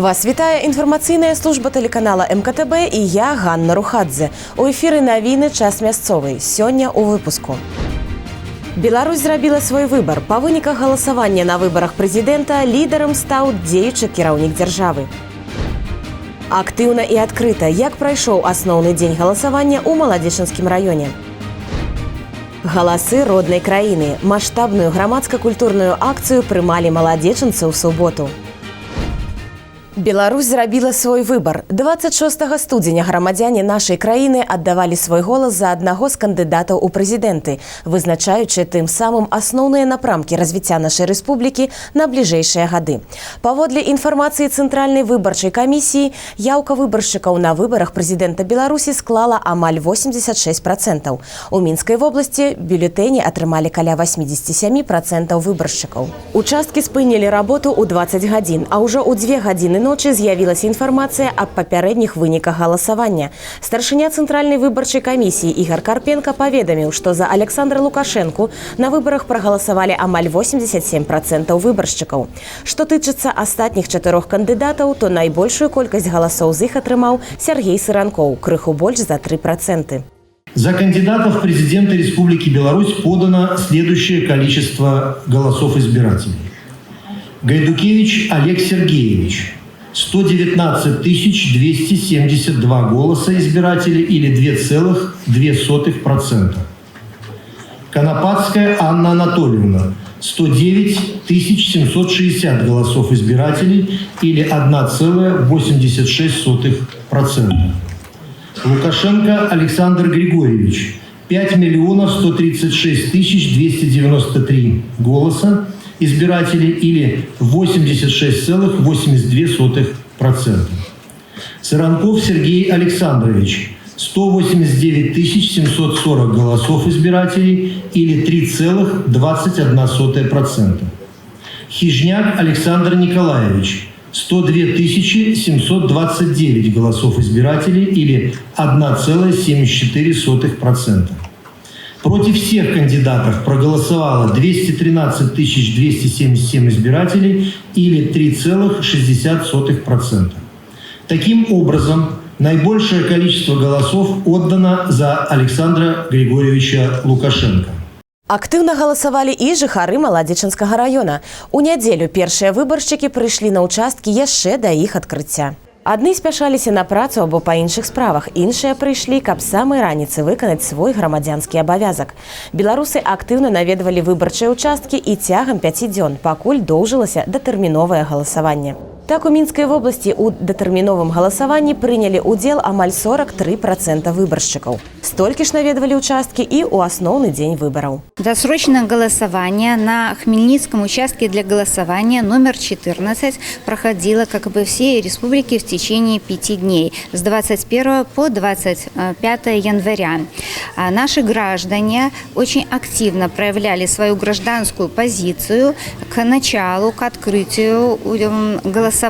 Вас вітає інформаційна служба телеканала МКТБ і я, Ганна Рухадзе. У ефірі новини «Час мясцовый». Сёння у выпуску. Беларусь зрабіла свой выбор. Па выніках галасавання на выбарах прэзідэнта лідарам стаў дзеючы кіраўнік дзяржавы. Актыўна і адкрыта, як прайшоў асноўны дзень галасавання ў Маладзечынскім раёне. Галасы роднай краіны. Маштабную грамадска-культурную акцыю прымалі маладзечынцы ў суботу. Беларусь зрабіла свой выбор. 26 студзеня грамадзяне нашай краіны аддавалі свой голас за аднаго з кандыдатаў у прэзідэнты, вызначаючы тым самым асноўныя напрамкі развіцця нашай рэспублікі на бліжэйшыя гады. Паводле інфармацыі Цэнтральнай выбарчай камісіі, яўка выбаршчыкаў на выбарах прэзідэнта Беларусі склала амаль 86%. У Мінскай вобласці бюлетэні атрымалі каля 87% выбаршчыкаў. Участкі спынілі работу ў 20 гадзін, а ўжо ў 2 гадзіны ночы з'явілася інфармацыя аб папярэдніх выніках галасавання. Старшыня Цэнтральнай выбарчай камісіі Ігор Карпенка паведаміў, што за Александра Лукашэнку на выбарах прагаласавалі амаль 87% выбаршчыкаў. Што тычыцца астатніх 4 кандыдатаў, то найбольшую колькасць галасоў з іх атрымаў Сергей Сыранкоў, крыху больш за 3%. За кандидатов в президенты Республики Беларусь подано следующее количество голосов избирателей. Гайдукевич Олег Сергеевич – 119 272 голоса избирателей или 2,2%. Конопатская Анна Анатольевна – 109 760 голосов избирателей или 1,86%. Лукашенко Александр Григорьевич – 5 136 293 голоса избирателей или 86,82%. Сыранков Сергей Александрович – 189 740 голосов избирателей или 3,21%. Хижняк Александр Николаевич – 102 729 голосов избирателей или 1,74%. Против всех кандидатов проголосовало 213 277 избирателей или 3,60%. Таким образом, наибольшее количество голосов отдано за Александра Григорьевича Лукашенко. Актыўна галасавалі і жыхары Маладзечынскага раёна. У нядзелю першыя выбаршчыкі прыйшлі на ўчасткі яшчэ да іх адкрыцця. Адны спяшаліся на працу або па іншых справах, іншыя прыйшлі, каб з самай раніцы выканаць свой грамадзянскі абавязак. Беларусы актыўна наведвалі выбарчыя ўчасткі і цягам 5 дзён, пакуль доўжылася датэрміновае галасаванне. Так, у Мінскай вобласці ў датэрміновым галасаванні прынялі ўдзел амаль 43% выбаршчыкаў. Столькі ж наведвалі участкі і ў асноўны дзень выборов. Досрочное голосование на Хмельницком участке для голосования номер 14 проходило, как и по всей республике, в течение 5 дней, с 21 по 25 января. Наши граждане очень активно проявляли свою гражданскую позицию к началу, к открытию голосования.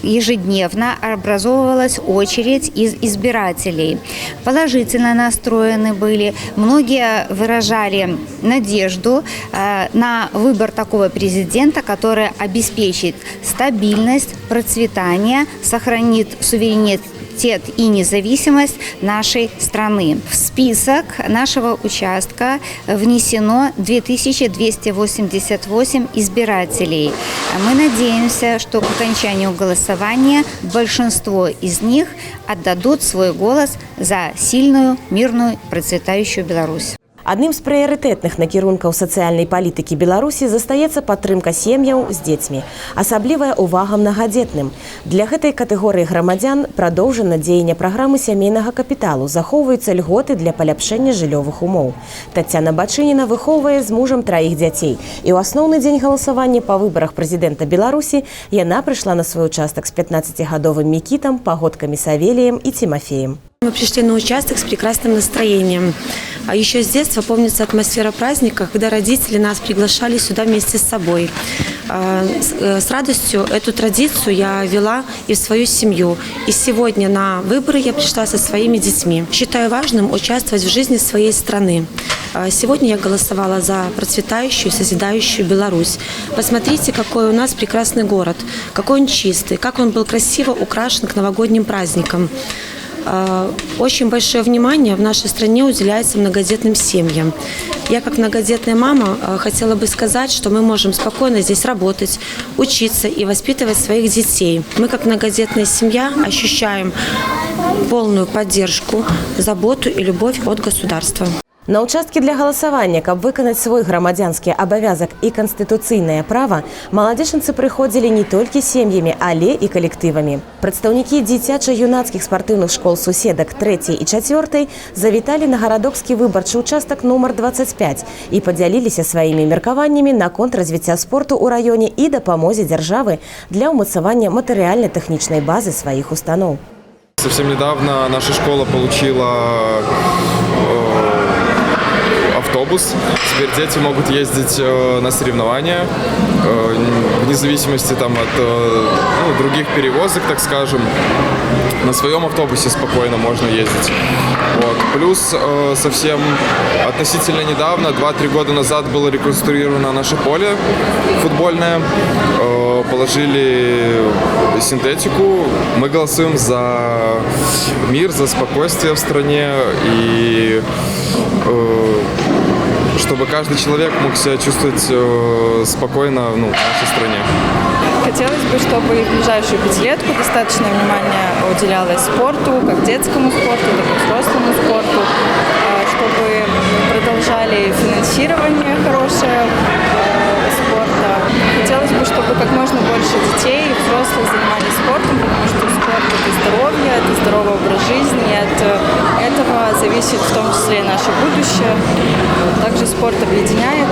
Ежедневно образовывалась очередь из избирателей. Положительно настроены были. Многие выражали надежду на выбор такого президента, который обеспечит стабильность, процветание, сохранит суверенитет и независимость нашей страны. В список нашего участка внесено 2288 избирателей. Мы надеемся, что к окончанию голосования большинство из них отдадут свой голос за сильную, мирную, процветающую Беларусь. Адным з прыярытэтных накірункаў сацыяльнай палітыкі Беларусі застаецца падтрымка сем'яў з дзецьмі, асаблівая ўвага мнагадзетным. Для гэтай катэгорыі грамадзян прадоўжана дзеянне праграмы сямейнага капіталу, захоўваюцца льготы для паляпшэння жыллёвых умоў. Таццяна Бачыніна выхоўвае з мужам 3 дзяцей, і ў асноўны дзень галасавання па выбарах прэзідэнта Беларусі яна прыйшла на свой участак з 15-гадовым Мікітам, пагодкамі Савеліем і Цімафеем. Мы пришли на участок с прекрасным настроением. А еще с детства помнится атмосфера праздника, когда родители нас приглашали сюда вместе с собой. С радостью эту традицию я вела и в свою семью. И сегодня на выборы я пришла со своими детьми. Считаю важным участвовать в жизни своей страны. Сегодня я голосовала за процветающую, созидающую Беларусь. Посмотрите, какой у нас прекрасный город, какой он чистый, как он был красиво украшен к новогодним праздникам. Очень большое внимание в нашей стране уделяется многодетным семьям. Я, как многодетная мама, хотела бы сказать, что мы можем спокойно здесь работать, учиться и воспитывать своих детей. Мы, как многодетная семья, ощущаем полную поддержку, заботу и любовь от государства. На участкі для галасавання, каб выканаць свой грамадзянскі абавязак і канстытуцыйнае права, маладзечанцы прыходзілі не толькі сем'ямі, але і калектывамі. Прадстаўнікі дзіцяча-юнацкіх спартыўных школ суседак 3 і 4 завіталі на гарадокскі выбарчы участак нумар 25 і падзяліліся сваімі меркаваннямі наконт развіцця спорту ў раёне і дапамозе дзяржавы для ўмацавання матэрыяльна-тэхнічнай базы сваіх устаноў. Совсем недавно наша школа получила автобус. Теперь дети могут ездить на соревнования вне зависимости от других перевозок, так скажем. На своем автобусе спокойно можно ездить. Вот. Плюс совсем относительно недавно, 2-3 года назад, было реконструировано наше поле футбольное. Положили синтетику. Мы голосуем за мир, за спокойствие в стране и чтобы каждый человек мог себя чувствовать спокойно в нашей стране. Хотелось бы, чтобы и в ближайшую пятилетку достаточно внимания уделялось спорту, как детскому спорту, так и взрослому спорту, чтобы продолжали финансирование хорошее спорта. Хотелось бы, чтобы как можно больше детей и взрослых занимались спортом, потому что спорт – это здоровье, это здоровый образ жизни, и от этого зависит в том числе и наше будущее. Также спорт объединяет.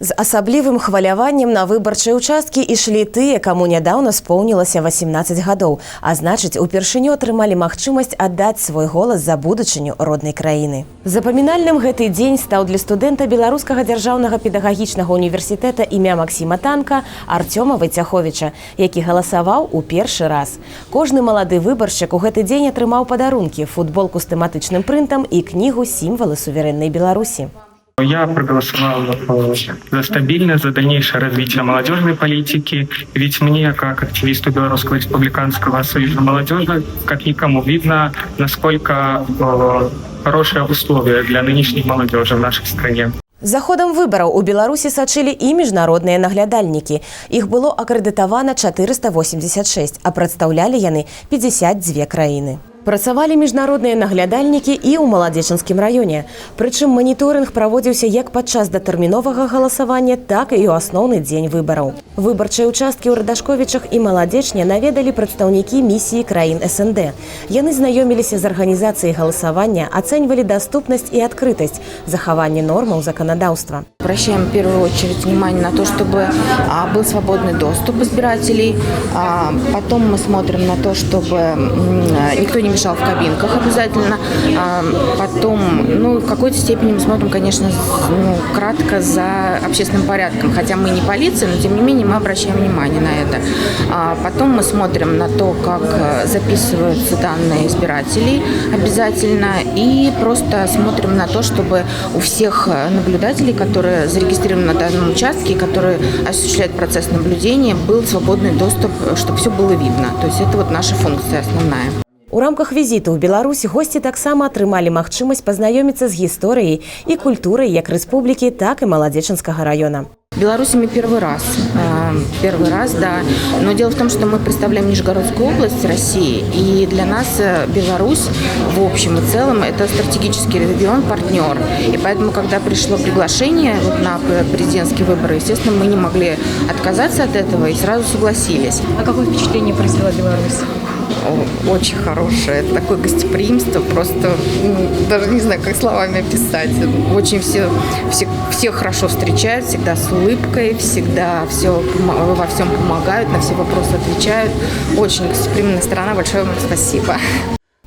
З асаблівым хваляваннем на выбарчыя ўчасткі ішлі тыя, каму нядаўна споўнілася 18 гадоў, а значыць, упершыню атрымалі магчымасць аддаць свой голас за будучыню роднай краіны. Запамінальным гэты дзень стаў для студэнта Беларускага дзяржаўнага педагагічнага універсітэта імя Максіма Танка Артёма Вайцяховіча, які галасаваў у першы раз. Кожны малады выбаршчык у гэты дзень атрымаў падарункі, футболку з тэматычным прынтам і кнігу «Сімвалы суверэннай Беларусі». Я проголосовал за стабильность, за дальнейшее развитие молодежной политики. Ведь мне, как активисту Белорусского республиканского союза молодежи, как никому видно, насколько хорошие условия для нынешней молодежи в нашей стране. За ходам выбараў у Беларусі сачылі і міжнародныя наглядальнікі. Іх было акрэдытавана 486, а прадстаўлялі яны 52 краіны. Працавалі міжнародныя наглядальнікі і ў маладзечанскім раёне. Прычым маніторынг праводзіўся як падчас датэрміновага галасавання, так і ў асноўны дзень выбараў. Выбарчыя ўчасткі ў Радашковічах і Маладзечне наведалі прадстаўнікі місіі краін СНД. Яны знаёміліся з арганізацыяй галасавання, ацэньвалі даступнасць і адкрытасць, захаванне нормаў заканадаўства. Обращаем в первую очередь внимание на то, чтобы был свободный доступ избирателей. Потом мы смотрим на то, чтобы никто не мешал в кабинках обязательно. Потом, в какой-то степени мы смотрим, конечно, кратко за общественным порядком. Хотя мы не полиция, но тем не менее мы обращаем внимание на это. Потом мы смотрим на то, как записываются данные избирателей обязательно. И просто смотрим на то, чтобы у всех наблюдателей, которые зарегистрированы на данном участке, которые осуществляют процесс наблюдения, был свободный доступ, чтобы все было видно. То есть это вот наша функция основная. У рамках візіту ў Беларусі госці таксама атрымалі магчымасць пазнаёміцца з гісторыяй і культурай як рэспублікі, так і Маладзечанскага раёна. В Беларуси мы первый раз, да. Но дело в том, что мы представляем Нижегородскую область России, и для нас Беларусь в общем и целом это стратегический регион, партнер. И поэтому, когда пришло приглашение на президентские выборы, естественно, мы не могли отказаться от этого и сразу согласились. А какое впечатление произвела Беларусь? Очень хорошее, такое гостеприимство, просто даже не знаю, как словами описать. Очень все хорошо встречают, всегда с улыбкой, всегда во всем помогают, на все вопросы отвечают. Очень гостеприимная страна, большое вам спасибо.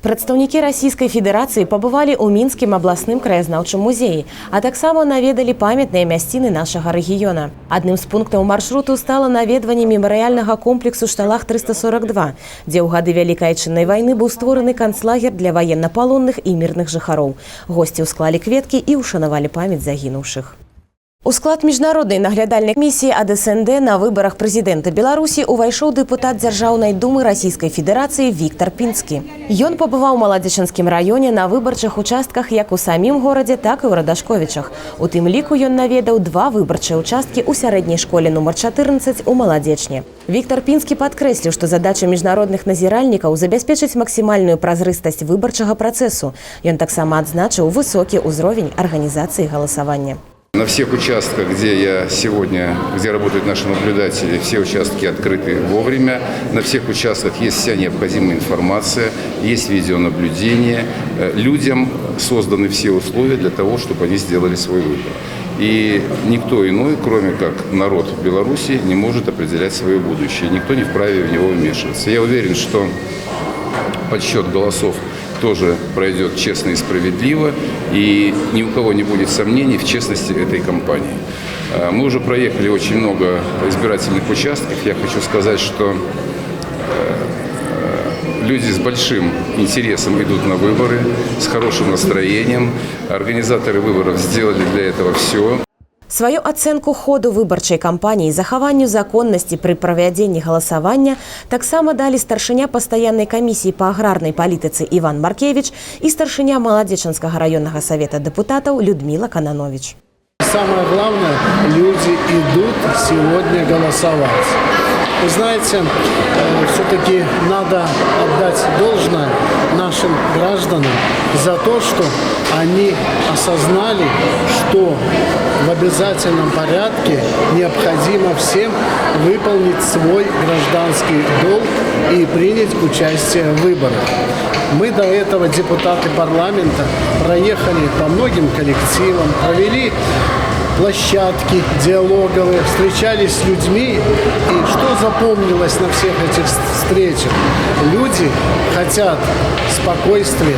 Прадстаўнікі Расійскай Федэрацыі пабывалі ў мінскім абласным краязнаўчым музеі, а таксама наведалі памятныя мясціны нашага рэгіёна. Адным з пунктаў маршруту стала наведванне мемарыяльнага комплексу Шталах 342, дзе ў гады Вялікай Адчыннай вайны быў створаны канцлагер для ваеннапалонных і мірных жыхароў. Госці ўсклалі кветкі і ўшанавалі памяць загінуўшых. У склад міжнароднай наглядальнай камісіі ад СНД на выбарах прэзідэнта Беларусі ўвайшоў дэпутат Дзяржаўнай думы Расійскай Федэрацыі Віктар Пінскі. Ён пабываў у Маладзечанскім раёне на выбарчых участках як у самім горадзе, так і ў Радашковічах. У тым ліку ён наведаў 2 выбарчыя участкі ў сярэдняй школе нумар 14 у Маладзечні. Віктар Пінскі падкрэсліў, што задача міжнародных назіральнікаў забяспечыць максімальную празрыстасць выбарчага працэсу. Ён таксама адзначыў высокі ўзровень арганізацыі галасавання. На всех участках, где работают наши наблюдатели, все участки открыты вовремя. На всех участках есть вся необходимая информация, есть видеонаблюдение. Людям созданы все условия для того, чтобы они сделали свой выбор. И никто иной, кроме как народ Беларуси, не может определять свое будущее. Никто не вправе в него вмешиваться. Я уверен, что подсчет голосов тоже пройдет честно и справедливо, и ни у кого не будет сомнений в честности этой кампании. Мы уже проехали очень много избирательных участков. Я хочу сказать, что люди с большим интересом идут на выборы, с хорошим настроением. Организаторы выборов сделали для этого все. Сваю ацэнку ходу выбарчай кампаніі і захаванню законнасці пры правядзенні галасавання таксама далі старшыня пастаяннай камісіі па аграрнай палітыцы Іван Маркевіч і старшыня Маладзечанскага раённага савета дэпутатаў Людмила Кананович. Самое главное, люди идут сегодня голосовать. Вы знаете, все-таки надо отдать должное нашим гражданам за то, что они осознали, что в обязательном порядке необходимо всем выполнить свой гражданский долг и принять участие в выборах. Мы до этого, депутаты парламента, проехали по многим коллективам, провели площадки диалоговые, встречались с людьми. И что запомнилось на всех этих встречах? Люди хотят спокойствия,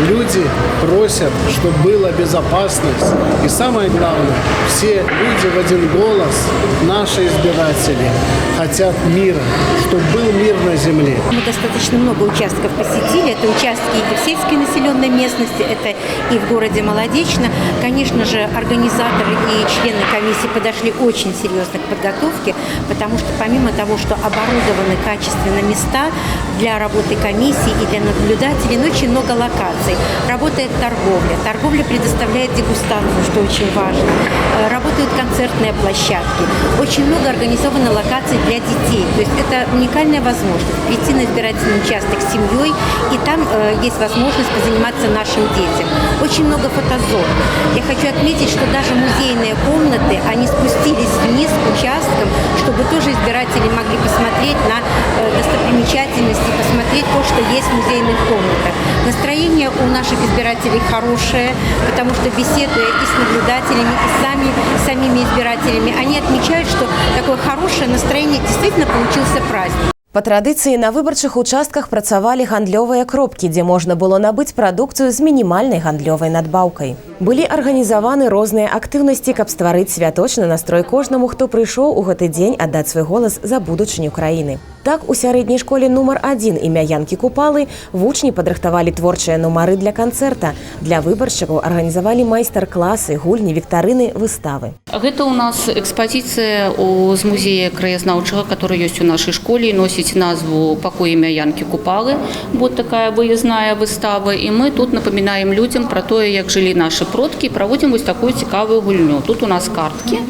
люди просят, чтобы была безопасность. И самое главное, все люди в один голос, наши избиратели, хотят мира, чтобы был мир на земле. Мы достаточно много участков посетили. Это участки и в сельской населенной местности, это и в городе Молодечно. Конечно же, организаторы и члены комиссии подошли очень серьезно к подготовке, потому что помимо того, что оборудованы качественно места для работы комиссии и для наблюдателей, но очень много локаций. Работает торговля. Торговля предоставляет дегустацию, что очень важно. Работают концертные площадки. Очень много организовано локаций для детей. То есть это уникальная возможность прийти на избирательный участок с семьей, и там есть возможность позаниматься нашим детям. Очень много фотозон. Я хочу отметить, что даже музейные комнаты, они спустились вниз к участкам, чтобы тоже избиратели могли посмотреть на достопримечательности, посмотреть то, что есть в музейных комнатах. Настроение у наших избирателей хорошее, потому что беседуя и с наблюдателями, и с самими избирателями, они отмечают, что такое хорошее настроение, действительно получился праздник. Па традыцыі на выбарчых участках працавалі гандлёвыя кропкі, дзе можна было набыць прадукцыю з мінімальнай гандлёвай надбаўкай. Былі арганізаваны розныя актыўнасці, каб стварыць святочны настрой кожнаму, хто прыйшоў у гэты дзень аддаць свой голас за будучыню краіны. Так, у сярэдняй школе нумар 1 імя Янкі Купалы вучні падрыхтавалі творчыя нумары для канцэрта. Для выбаршчыкаў арганізавалі майстар-класы, гульні, віктарыны, выставы. Гэта у нас экспозиция з музея краязнаўчага, который есть у нашей школе и носит назву «Покой имя Янки Купалы». Вот такая выездная выстава. И мы тут напоминаем людям про то, как жили наши продки, и проводим вот такую цікавую гульню. Тут у нас картки.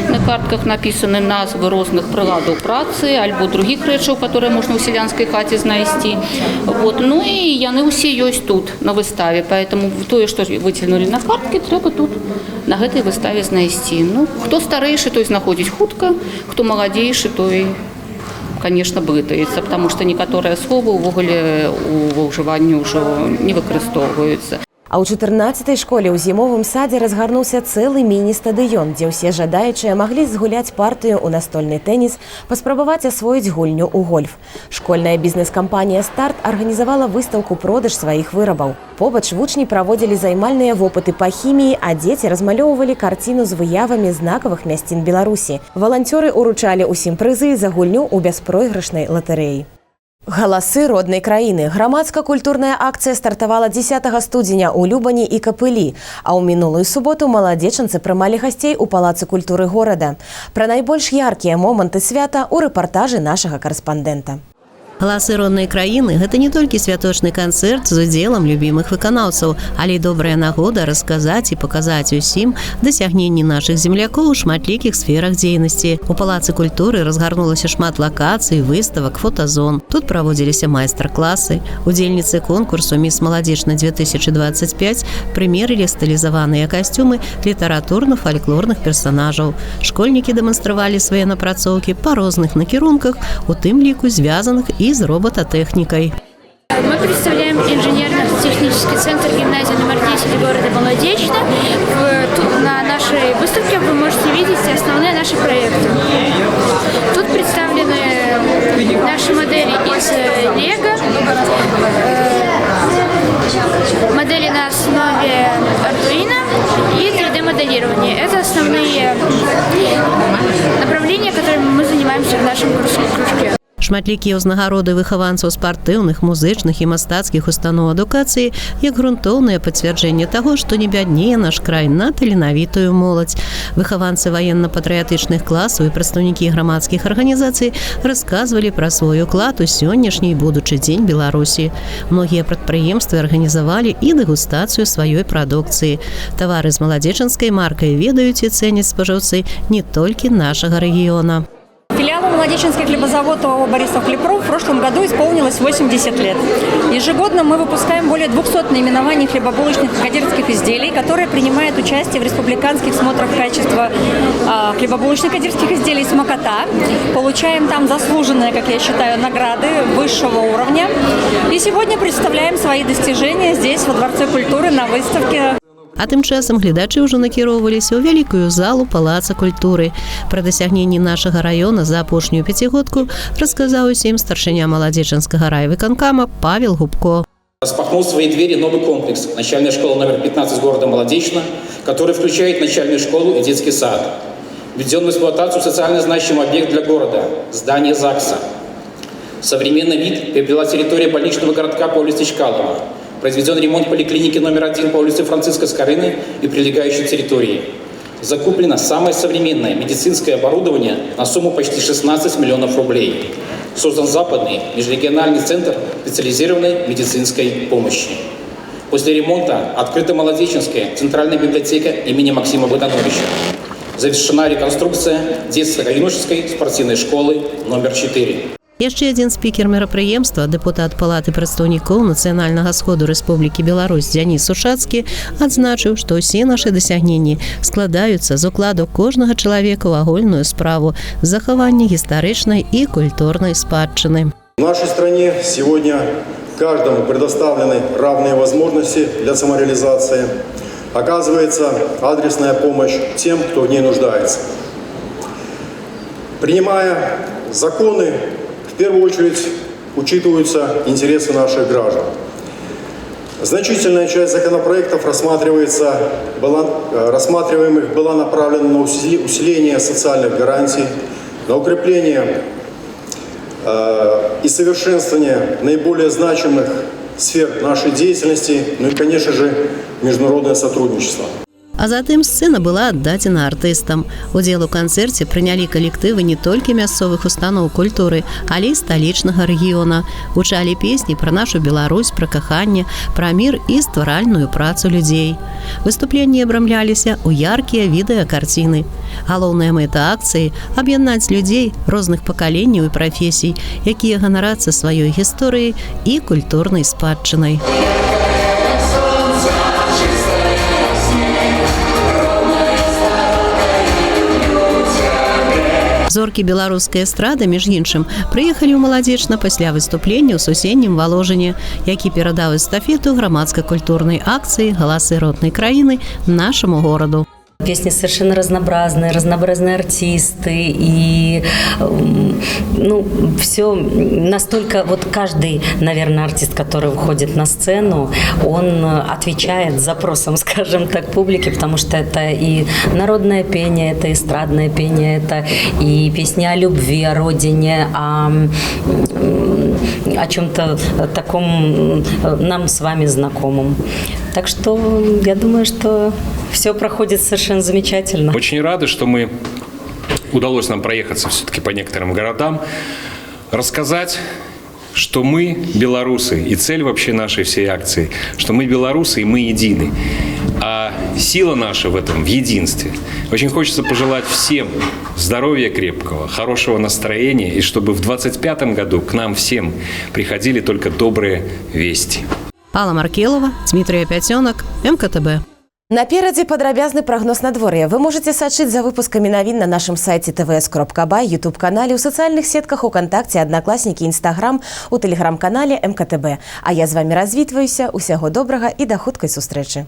На картках написаны назвы розных прыладаў працы, альбо других рэчаў, которые можно у селянской хаце знайсці. Вот. Ну и яны усе ёсць тут на выставе, поэтому тое, что выцягнули на картке, трэба тут на гэтай выставе знайсці. Ну, хто старэйшы, той знаходзіць хутка, хто маладзейшы, той, конечно, блытаецца, потому что некаторыя словы ўвогуле у ўжыванні ўжо не выкарыстоўваюцца. А ў 14-й школе ў зімовым садзе разгарнуўся цэлы міні-стадыён, дзе ўсе жадаючыя маглі згуляць партыю ў настольны тэніс, паспрабаваць асвоіць гульню ў гольф. Школьная бізнес-кампанія «Старт» арганізавала выстаўку-продаж сваіх вырабаў. Побач вучні праводзілі займальныя вопыты па хіміі, а дзеці размалёўвалі карціну з выявамі знакавых мясцін Беларусі. Валанцёры ўручалі ўсім прызы за гульню ў бяспройгрышнай латарэі. Галасы роднай краіны. Грамадска-культурная акцыя стартавала 10 студзеня ў Любані і Капылі, а ў минулую суботу маладзечанцы прымалі гасцей у Палацы культуры горада. Пра найбольш яркія моманты свята ў рэпартажы нашага карэспандэнта. Галасы роднай краіны – гэта не толькі святочны канцэрт з удзелам любімых выканаўцаў, але і добрая нагода расказаць і паказаць усім дасягненні нашых землякоў у шматлікіх сферах дзейнасці. У Палацы культуры разгарнулася шмат лакацый, выставак, фотазон. Тут праводзіліся майстар-класы. Удзельніцы конкурсу «Міс Маладзечна-2025» прымерылі стылізаваныя касцюмы літаратурна-фальклорных персанажаў. Школьнікі дэманстравалі свае напрацоўкі па розных накірунках, у тым ліку звязаных і з робототехникой. Мы представляем инженерно-технический центр гимназии номер 10 города Молодечно. На нашей выставке вы можете видеть основные наши проекты. Тут представлены наши модели из Лего, модели на основе Arduino и 3D-моделирование. Это основные направления, которыми мы занимаемся в нашем кружке. Шматлікія ўзнагароды выхаванцаў спартыўных, музычных і мастацкіх устаноў адукацыі як грунтоўнае пацвярджэнне таго, што не бяднее наш край на таленавітую моладзь. Выхаванцы ваенна-патрыятычных класаў і прадстаўнікі грамадскіх арганізацый расказвалі пра свой уклад у сённяшні і будучы дзень Беларусі. Многія прадпрыемствы арганізавалі і дэгустацыю сваёй прадукцыі. Тавары з маладзечанскай маркай ведаюць і цэняць спажыўцы не толькі нашага рэгіёна. Филиалу Молодеченский хлебозавод ОАО «Борисов Хлебпром» в прошлом году исполнилось 80 лет. Ежегодно мы выпускаем более 200 наименований хлебобулочных и кондитерских изделий, которые принимают участие в республиканских смотрах качества хлебобулочных и кондитерских изделий «Смакота». Получаем там заслуженные, как я считаю, награды высшего уровня. И сегодня представляем свои достижения здесь, во Дворце культуры, на выставке. А тым часам гледачы ўжо накіроўваліся ў вялікую залу Палаца культуры. Пра дасягненні нашага раёна за апошнюю пяцігодку расказаў усім старшыня Маладзечанскага райвыканкама Павел Губко. Распахнул свои двери новый комплекс начальной школы номер 15 города Молодечно, который включает начальную школу и детский сад. Введен в эксплуатацию социально значимый объект для города – здание ЗАГСа. Современный вид приобрела территория больничного городка по улице Чкалова. Произведен ремонт поликлиники номер 1 по улице Франциска Скорыны и прилегающей территории. Закуплено самое современное медицинское оборудование на сумму почти 16 миллионов рублей. Создан западный межрегиональный центр специализированной медицинской помощи. После ремонта открыта Молодеченская центральная библиотека имени Максима Богдановича. Завершена реконструкция детско-юношеской спортивной школы номер 4. Яшчэ адзін спікер мерапрыемства, дэпутат Палаты прадстаўнікоў Нацыянальнага сходу Рэспублікі Беларусь Дзяніс Сушацкі адзначыў, што ўсе нашы дасягненні складаюцца з укладу кожнага чалавека ў агульную справу захавання гістарычнай і культурнай спадчыны. В нашей стране сегодня каждому предоставлены равные возможности для самореализации. Оказывается адресная помощь тем, кто в ней нуждается. Принимая законы, в первую очередь учитываются интересы наших граждан. Значительная часть законопроектов рассматриваемых была направлена на усиление социальных гарантий, на укрепление и совершенствование наиболее значимых сфер нашей деятельности, ну и, конечно же, международное сотрудничество. А затым сцэна была аддадзена артыстам. Удзел у канцэрце прынялі калектывы не толькі мясцовых устаноў культуры, але і сталічнага рэгіёна. Гучалі песні пра нашу Беларусь, пра каханне, пра мір і стваральную працу людзей. Выступленні абрамляліся ў яркія відэакарціны. Галоўная мэта акцыі – аб'яднаць людзей розных пакаленняў і прафесій, якія ганарацца сваёй гісторыяй і культурнай спадчынай. Зоркі беларускай эстрады, між іншым, прыехалі ў Маладзечна пасля выступлення ў суседнім Воложине, які перадаў эстафету грамадска-культурнай акцыі «Галасы роднай краіны» нашаму гораду. Песни совершенно разнообразные, разнообразные артисты, и все настолько, вот каждый, наверное, артист, который выходит на сцену, он отвечает запросам, скажем так, публики, потому что это и народное пение, это эстрадное пение, это и песни о любви, о родине, о чем-то таком нам с вами знакомом. Так что я думаю, что все проходит совершенно замечательно. Очень рады, что удалось нам проехаться все-таки по некоторым городам, рассказать, что мы белорусы, и цель вообще нашей всей акции, что мы белорусы и мы едины. А сила наша в этом, в единстве. Очень хочется пожелать всем здоровья крепкого, хорошего настроения, и чтобы в 2025 году к нам всем приходили только добрые вести. Алла Маркелова, Дмитрий Пятёнок, МКТБ. Наперадзе падрабязны прагноз надвор'я. Вы можете сачыць за выпускамі навін на нашым сайце tvs.by, YouTube-канале, у сацыяльных сетках УКонтакте, Аднакласнікі, Інстаграм, у тэлеграм-канале МКТБ. А я з вами развітваюся. Усяго добрага і да хуткай сустрэчы.